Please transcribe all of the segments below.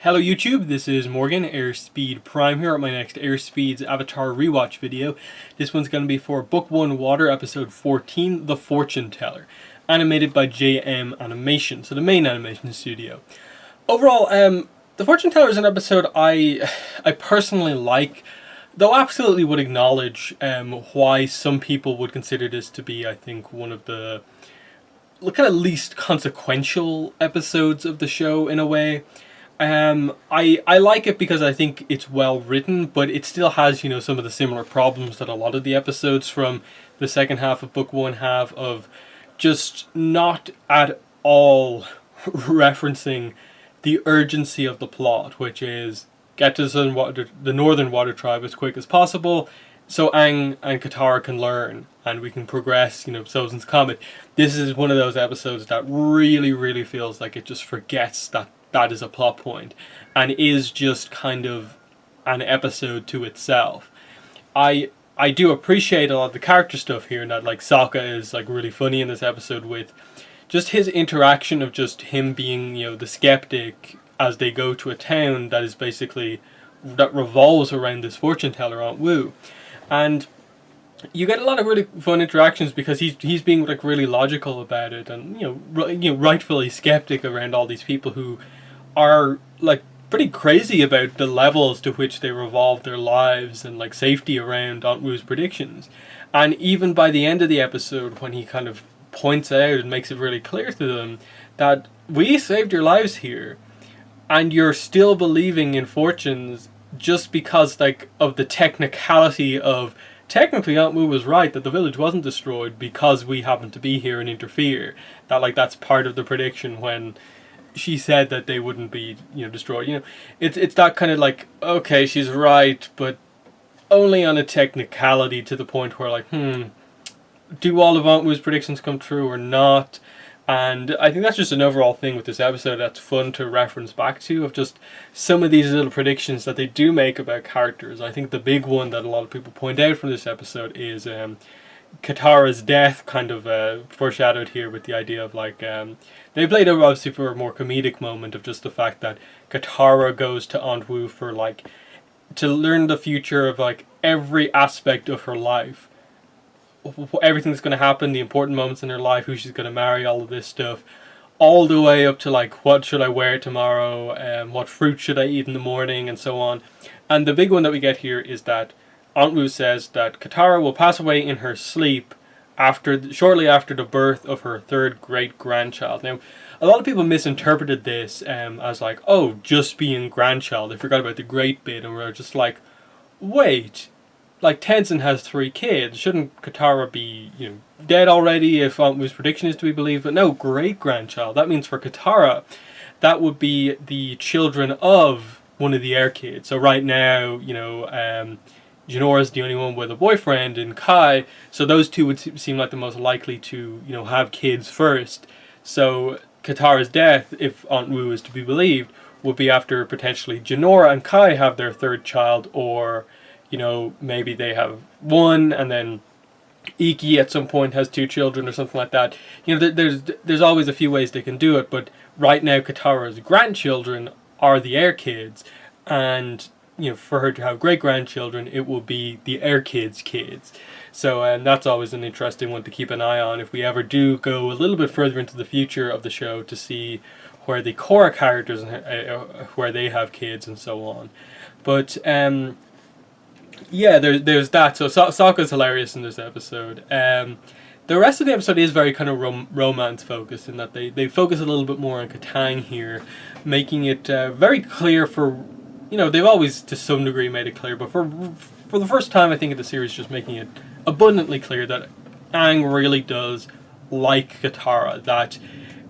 Hello YouTube, this is Morgan, Airspeed Prime here at my next Airspeed's Avatar Rewatch video. This one's going to be for Book 1 Water, Episode 14, The Fortuneteller, animated by JM Animation, so the main animation studio. Overall, The Fortuneteller is an episode I personally like, though I absolutely would acknowledge why some people would consider this to be, I think, one of the kind of least consequential episodes of the show in a way. I like it because I think it's well written, but it still has, some of the similar problems that a lot of the episodes from the second half of Book 1 have, of just not at all referencing the urgency of the plot, which is get to the Northern Water Tribe as quick as possible, so Aang and Katara can learn and we can progress, Sozin's Comet. This is one of those episodes that really feels like it just forgets that is a plot point and is just kind of an episode to itself. I do appreciate a lot of the character stuff here, and that like Sokka is like really funny in this episode with just his interaction of just him being, the skeptic as they go to a town that is basically that revolves around this fortune teller, Aunt Wu. And you get a lot of really fun interactions because he's being like really logical about it, and rightfully skeptic around all these people who are like pretty crazy about the levels to which they revolve their lives and like safety around Aunt Wu's predictions. And even by the end of the episode, when he kind of points out and makes it really clear to them that we saved your lives here and you're still believing in fortunes just because like of the technicality of technically Aunt Wu was right that the village wasn't destroyed because we happened to be here and interfere, that like that's part of the prediction when she said that they wouldn't be, destroyed. It's that kind of like, okay, she's right, but only on a technicality, to the point where like, do all of Aunt Wu's predictions come true or not? And I think that's just an overall thing with this episode that's fun to reference back to, of just some of these little predictions that they do make about characters. I think the big one that a lot of people point out from this episode is Katara's death, kind of foreshadowed here with the idea of like they played it obviously for a more comedic moment of just the fact that Katara goes to Aunt Wu for like to learn the future of like every aspect of her life, everything that's going to happen, the important moments in her life, who she's going to marry, all of this stuff, all the way up to like what should I wear tomorrow, what fruit should I eat in the morning, and so on. And the big one that we get here is that Aunt Wu says that Katara will pass away in her sleep shortly after the birth of her third great-grandchild. Now, a lot of people misinterpreted this as like, oh, just being grandchild. They forgot about the great bit, and we're just like, wait, like Tenzin has 3 kids. Shouldn't Katara be, dead already if Aunt Wu's prediction is to be believed? But no, great-grandchild. That means for Katara, that would be the children of one of the heir kids. So right now, Janora's the only one with a boyfriend in Kai, so those two would seem like the most likely to, have kids first. So Katara's death, if Aunt Wu is to be believed, would be after potentially Janora and Kai have their third child, or, maybe they have one and then Iki at some point has 2 children or something like that. There's always a few ways they can do it, but right now Katara's grandchildren are the heir kids, and for her to have great-grandchildren, it will be the heir kids' kids. So that's always an interesting one to keep an eye on if we ever do go a little bit further into the future of the show, to see where the Korra characters, where they have kids and so on. But yeah, there's that. So Sokka's hilarious in this episode. The rest of the episode is very kind of romance focused, in that they focus a little bit more on Katang here, making it very clear for, they've always to some degree made it clear, but for the first time I think in the series, just making it abundantly clear that Aang really does like Katara, that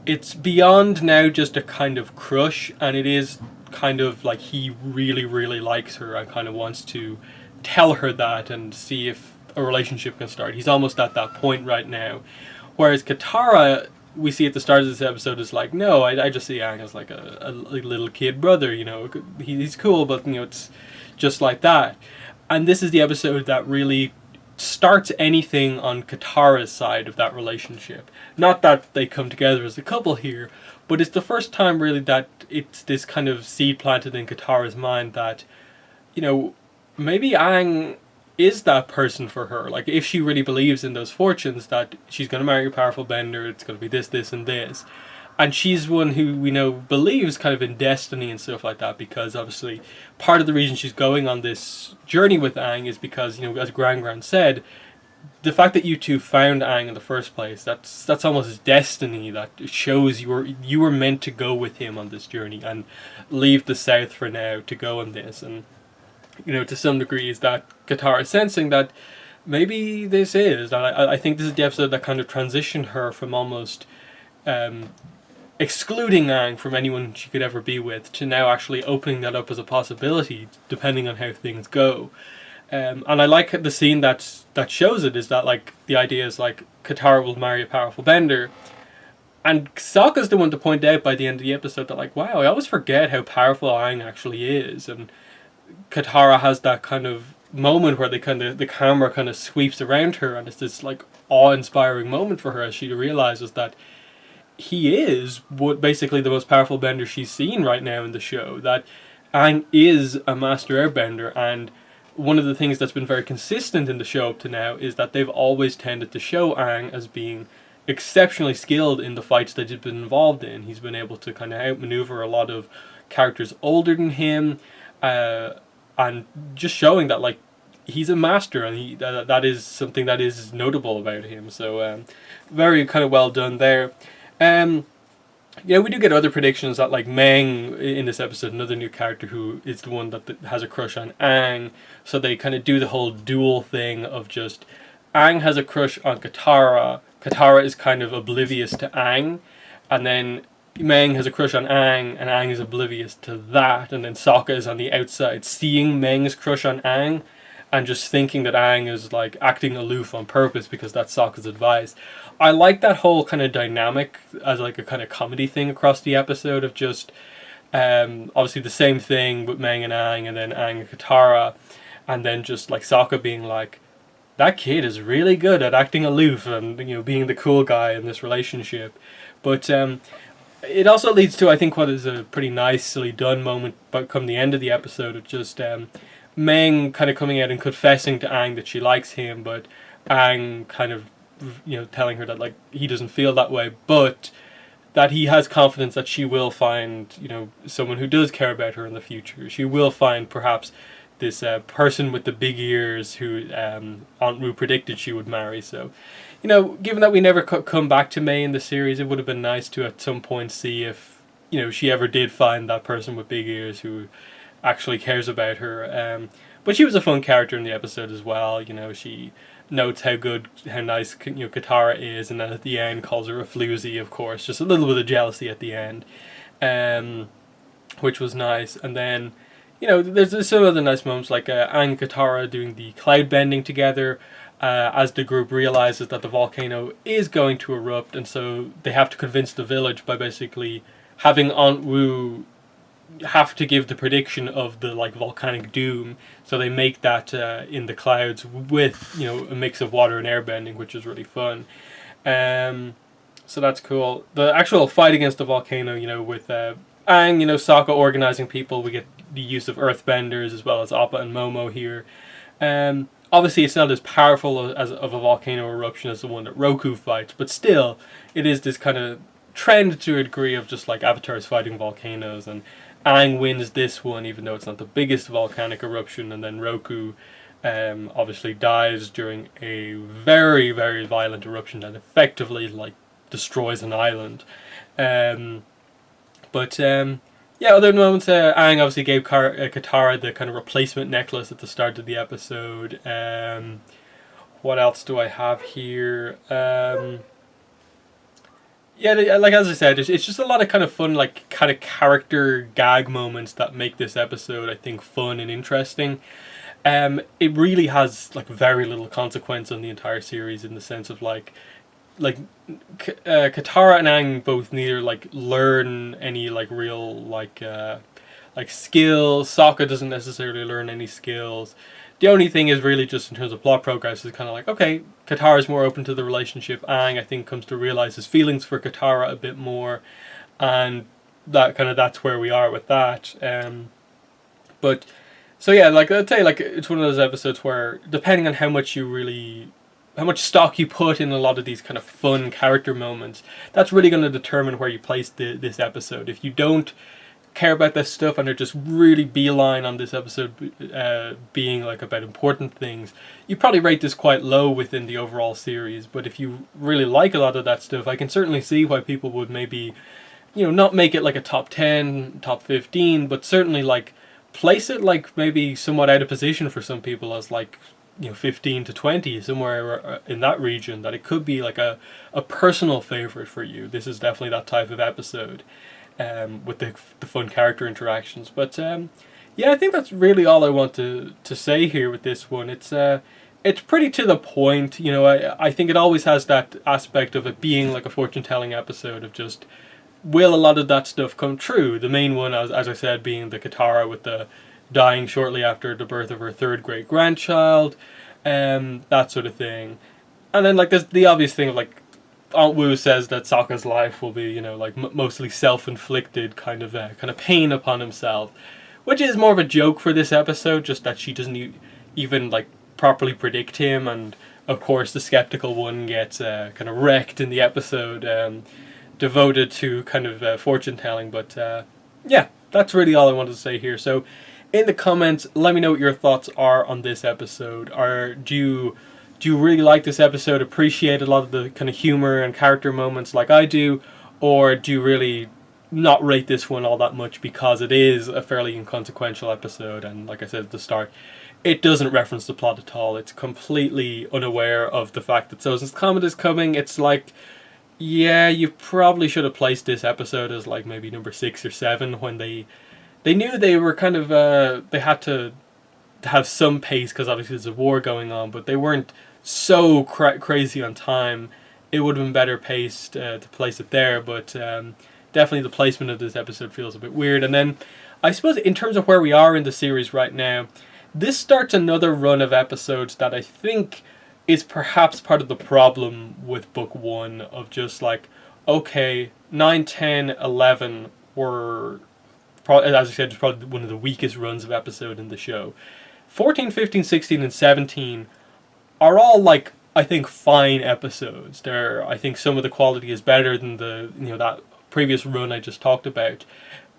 it's beyond now just a kind of crush, and it is kind of like he really likes her and kind of wants to tell her that and see if a relationship can start. He's almost at that point right now. Whereas Katara, we see at the start of this episode, is like, no, I just see Aang as like a little kid brother, he's cool, but it's just like that. And this is the episode that really starts anything on Katara's side of that relationship. Not that they come together as a couple here, but it's the first time really that it's this kind of seed planted in Katara's mind that, you know, maybe Aang is that person for her. Like, if she really believes in those fortunes, that she's going to marry a powerful bender, it's going to be this, this, and this. And she's one who we know believes kind of in destiny and stuff like that, because obviously part of the reason she's going on this journey with Aang is because, you know, as Gran said, the fact that you two found Aang in the first place, that's almost destiny. That shows you were meant to go with him on this journey and leave the South for now to go on this. And, you know, to some degree is that Katara sensing that maybe this is. And I think this is the episode that kind of transitioned her from almost excluding Aang from anyone she could ever be with to now actually opening that up as a possibility depending on how things go. And I like the scene that shows it, is that, like, the idea is like Katara will marry a powerful bender, and Sokka's the one to point out by the end of the episode that, like, wow, I always forget how powerful Aang actually is. And Katara has that kind of moment where the camera kind of sweeps around her, and it's this like awe-inspiring moment for her as she realizes that he is what basically the most powerful bender she's seen right now in the show. That Aang is a master airbender, and one of the things that's been very consistent in the show up to now is that they've always tended to show Aang as being exceptionally skilled in the fights that he's been involved in. He's been able to kind of outmaneuver a lot of characters older than him, and just showing that, like, he's a master, and that is something that is notable about him. So very kind of well done there. Yeah, we do get other predictions that, like, Meng in this episode, another new character who is the one that has a crush on Aang. So they kind of do the whole dual thing of just Aang has a crush on Katara. Katara is kind of oblivious to Aang, and then Meng has a crush on Aang, and Aang is oblivious to that. And then Sokka is on the outside, seeing Meng's crush on Aang, and just thinking that Aang is, like, acting aloof on purpose because that's Sokka's advice. I like that whole kind of dynamic as, like, a kind of comedy thing across the episode of just obviously the same thing with Meng and Aang, and then Aang and Katara, and then just, like, Sokka being like, that kid is really good at acting aloof and, you know, being the cool guy in this relationship. But it also leads to, I think, what is a pretty nicely done moment but come the end of the episode of just Meng kind of coming out and confessing to Aang that she likes him, but Aang kind of, you know, telling her that, like, he doesn't feel that way, but that he has confidence that she will find, you know, someone who does care about her in the future. She will find perhaps this person with the big ears who Aunt Wu predicted she would marry. So, you know, given that we never come back to Mei in the series, it would have been nice to at some point see if, you know, she ever did find that person with big ears who actually cares about her. But she was a fun character in the episode as well. You know, she notes how nice, you know, Katara is, and then at the end calls her a floozy, of course. Just a little bit of jealousy at the end, which was nice. And then, you know, there's some other nice moments, like Aang and Katara doing the cloud bending together, as the group realizes that the volcano is going to erupt, and so they have to convince the village by basically having Aunt Wu have to give the prediction of the, like, volcanic doom. So they make that in the clouds with, you know, a mix of water and airbending, which is really fun. So that's cool. The actual fight against the volcano, you know, with Aang, you know, Sokka organizing people, we get the use of earthbenders as well as Appa and Momo here. Obviously it's not as powerful of a volcano eruption as the one that Roku fights, but still it is this kind of trend to a degree of just, like, avatars fighting volcanoes, and Aang wins this one even though it's not the biggest volcanic eruption, and then Roku obviously dies during a very, very violent eruption that effectively, like, destroys an island. Yeah, other moments, Aang obviously gave Katara the kind of replacement necklace at the start of the episode. What else do I have here? Yeah, like, as I said, it's just a lot of kind of fun, like, kind of character gag moments that make this episode, I think, fun and interesting. It really has, like, very little consequence on the entire series, in the sense of, like Katara and Aang both neither, like, learn any, like, real, like skills. Sokka doesn't necessarily learn any skills. The only thing is really just in terms of plot progress is kind of like, okay, Katara's more open to the relationship. Aang, I think, comes to realize his feelings for Katara a bit more, and that's where we are with that. But so yeah, like I'd say, like it's one of those episodes where, depending on how much stock you put in a lot of these kind of fun character moments, that's really going to determine where you place this episode. If you don't care about this stuff and are just really beeline on this episode being like about important things, you probably rate this quite low within the overall series. But if you really like a lot of that stuff, I can certainly see why people would maybe, not make it like a top 10, top 15, but certainly like place it like maybe somewhat out of position for some people as like 15 to 20, somewhere in that region, that it could be like a personal favorite for you. This is definitely that type of episode, with the fun character interactions. But yeah, I think that's really all I want to say here with this one. It's pretty to the point. I think it always has that aspect of it being like a fortune-telling episode of just, will a lot of that stuff come true? The main one, as I said, being the Katara with the dying shortly after the birth of her third great-grandchild, that sort of thing. And then like there's the obvious thing of like, Aunt Wu says that Sokka's life will be, like mostly self-inflicted kind of pain upon himself, which is more of a joke for this episode, just that she doesn't even like properly predict him, and of course the skeptical one gets kind of wrecked in the episode devoted to kind of fortune-telling. But yeah, that's really all I wanted to say here. So in the comments, let me know what your thoughts are on this episode. Do you really like this episode, appreciate a lot of the kind of humor and character moments like I do, or do you really not rate this one all that much because it is a fairly inconsequential episode, and like I said at the start, it doesn't reference the plot at all. It's completely unaware of the fact that Sozin's Comet is coming. It's like, yeah, you probably should have placed this episode as like maybe number 6 or 7 when they knew they were kind of they had to have some pace because obviously there's a war going on, but they weren't so crazy on time. It would have been better paced to place it there, but definitely the placement of this episode feels a bit weird. And then I suppose in terms of where we are in the series right now, this starts another run of episodes that I think is perhaps part of the problem with book 1, of just like, okay, 9, 10, 11 were, as I said, it's probably one of the weakest runs of episode in the show. 14, 15, 16, and 17 are all like, I think, fine episodes. I think some of the quality is better than the that previous run I just talked about.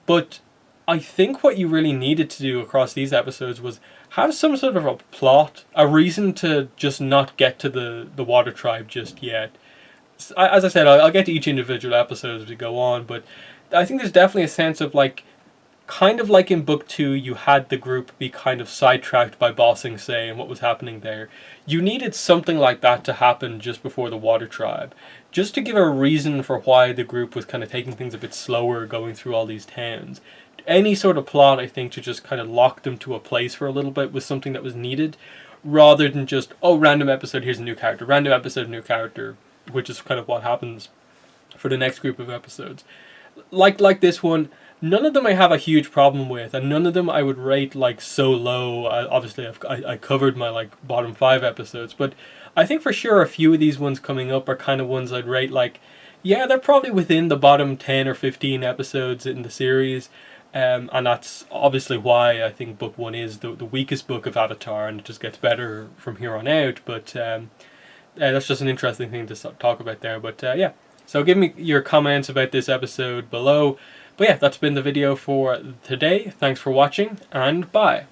But I think what you really needed to do across these episodes was have some sort of a plot, a reason to just not get to the Water Tribe just yet. As I said, I'll get to each individual episode as we go on, but I think there's definitely a sense of like, kind of like in book 2, you had the group be kind of sidetracked by Ba Sing Se and what was happening there. You needed something like that to happen just before the Water Tribe, just to give a reason for why the group was kind of taking things a bit slower going through all these towns. Any sort of plot, I think, to just kind of lock them to a place for a little bit was something that was needed, rather than just, oh, random episode, here's a new character, random episode, new character, which is kind of what happens for the next group of episodes. Like this one, none of them I have a huge problem with, and none of them I would rate like so low. Obviously, I covered my like bottom 5 episodes, but I think for sure a few of these ones coming up are kind of ones I'd rate like, yeah, they're probably within the bottom 10 or 15 episodes in the series. And that's obviously why I think book 1 is the weakest book of Avatar, and it just gets better from here on out. But that's just an interesting thing to talk about there. But yeah, so give me your comments about this episode below. But yeah, that's been the video for today. Thanks for watching, and bye.